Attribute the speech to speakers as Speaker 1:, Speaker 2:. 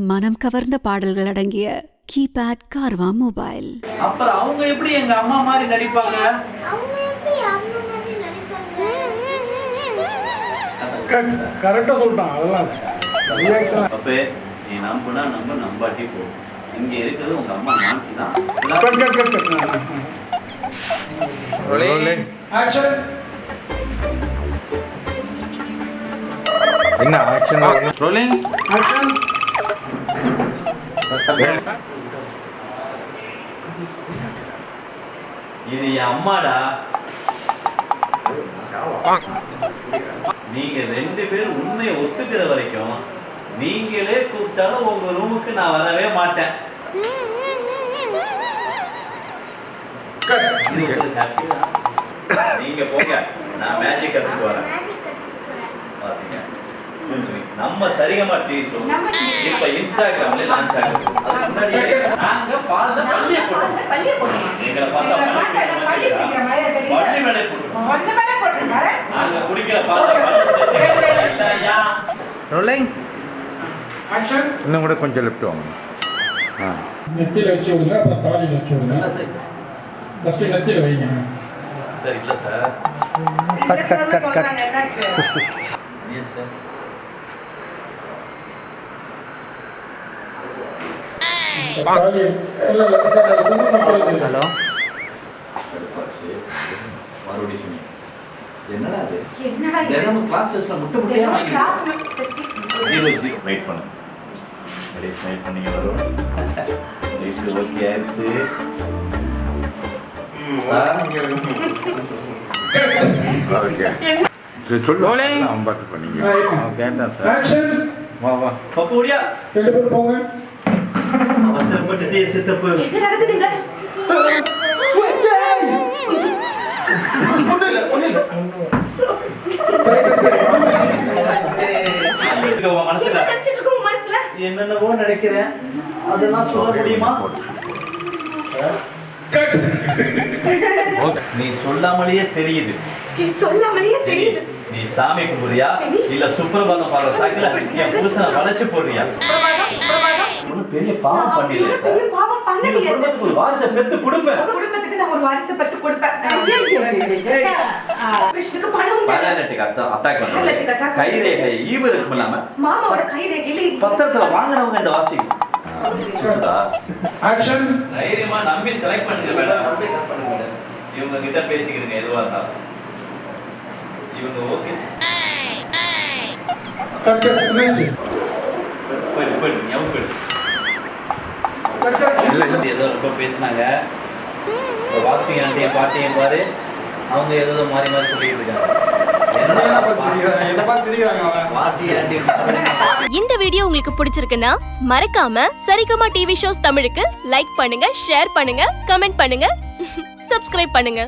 Speaker 1: மனம் கவர்ந்த பாடல்கள் அடங்கிய கீபேட் கார்வா மொபைல்.
Speaker 2: அப்புறம் அவங்க எப்படி எங்க அம்மா மாதிரி நடிப்பாங்க?
Speaker 3: கரெக்டா சொல்லிட்டான். அதெல்லாம்
Speaker 2: அப்பே நீ நம்புனா நம்பாட்டி போ. இங்க இருக்கிறது உங்க அம்மா நான்சி தான்.
Speaker 4: என்ன ஆக்ஷன்?
Speaker 2: Rolling
Speaker 3: action.
Speaker 2: இது என் அம்மாடா. நீங்க ரெண்டு பேரும் உண்மையை ஒத்துக்கிற வரைக்கும் நீங்களே கூப்பிட்டாலும் உங்க ரூமுக்கு நான் வரவே மாட்டேன். நீங்க போங்க, நான் மேஜிக் கத்துக்கு வரேன். பாத்தீங்க, நம்ம சரிகமா டிவி ஷோ இப்ப இன்ஸ்டாகிராம்ல லான்ச் ஆகுது. அதுக்கு முன்னாடி நாங்க பால்ல பள்ளிய போடுறோம். எங்களை பார்த்தா பள்ளி மேலே போடுறோம். நாங்க குடிக்கிற பால்ல இல்லையா?
Speaker 4: Rolling
Speaker 3: action.
Speaker 4: இன்னும் கூட கொஞ்சம் லெஃப்ட் வாங்க.
Speaker 3: நெத்தியில வச்சு விடுங்க, அப்புறம் தாலியில் வச்சு விடுங்க. ஃபர்ஸ்ட் நெத்தியில வைங்க.
Speaker 2: சார் இல்ல sir.
Speaker 4: Cut cut cut cut.
Speaker 2: ஏன் சார்?
Speaker 3: தாலி இல்ல சார், இன்னும் மக்கள்
Speaker 4: ஹலோ
Speaker 2: மறுபடியும் சொன்னீங்க. என்னடா இது?
Speaker 5: என்னடா இது?
Speaker 2: தினமும் கிளாஸ் டெஸ்ட்ல முட்டையா வாங்கி
Speaker 5: கிளாஸ் டெஸ்ட்
Speaker 2: வெயிட் பண்ணு. அப்படியே ஸ்மைல் பண்ணீங்க வரும். ரைட் ஓகே ஆயிடுச்சு.
Speaker 4: ஓகே சரி சொல்லு. ரோலிங் அம்பாட்டு பண்ணீங்க. கேட்டா சார்.
Speaker 3: ஆக்ஷன்.
Speaker 4: வா வா
Speaker 2: பப்போடியா
Speaker 3: ரெண்டு பேரும் போங்க.
Speaker 2: அவசரப்பட்டுட்டே சித்தப்பு.
Speaker 5: என்ன நடக்குதுங்க?
Speaker 2: மனசுல
Speaker 5: என்ன நினைச்சிட்டு இருக்க உன் மனசுல?
Speaker 2: என்னென்னவோ நினைக்கிறேன், அதெல்லாம் சொல்ல முடியுமா? நீ சொல்லாமலேயே தெரியுது.
Speaker 5: நீ சொல்லாமலேயே தெரியுது.
Speaker 2: நீ சாமி கும்பிடுறியா இல்ல சுப்பிரபாதம் பாடுற சாக்கில என் புருஷனை வளைச்சு போடுறியா? ஒன்னும் பெரிய பாவம் பண்ணிடல.
Speaker 5: பெரிய பாவம் பண்ணலையே.
Speaker 2: குடும்பத்துக்கு ஒரு வாரிசை பெத்து கொடுப்பேன்.
Speaker 5: குடும்பத்துக்கு நான் ஒரு வாரிசை பச்சு கொடுப்பேன். கிருஷ்ணுக்கு பணம்
Speaker 2: பாலானட்டுக்கு அட்டாக்
Speaker 5: பாலானட்டுக்கு
Speaker 2: பண்ண
Speaker 5: attack
Speaker 2: கைரேகை ஈவருக்கும் இல்லாம
Speaker 5: மாமாவோட கைரேகையில
Speaker 2: பத்திரத்துல வாங்கினவங்க இந்த வாசி.
Speaker 3: ஆக்ஷன்.
Speaker 2: தைரியமா நம்பி செலக்ட் பண்ணுங்க மேடம். இவங்க கிட்ட பேசிக்கிறீங்க எதுவா இருந்தாலும். இவங்க ஓகே.
Speaker 3: Cut cut. நெக்ஸ்ட்.
Speaker 2: போய் ஞாபகம் போய். ஏதோ ரொம்ப பேசினாங்க. வாசி ஆண்டிய பாட்டியும் பாரு, அவங்க ஏதோ மாறி மாறி சொல்லிட்டு இருக்காங்க. வாசி ஆண்டி
Speaker 6: இந்த வீடியோ உங்களுக்கு பிடிச்சிருக்குன்னா மறக்காம சரிகமா டிவி ஷோஸ் தமிழுக்கு லைக் பண்ணுங்க, ஷேர் பண்ணுங்க, கமெண்ட் பண்ணுங்க, சப்ஸ்கிரைப் பண்ணுங்க.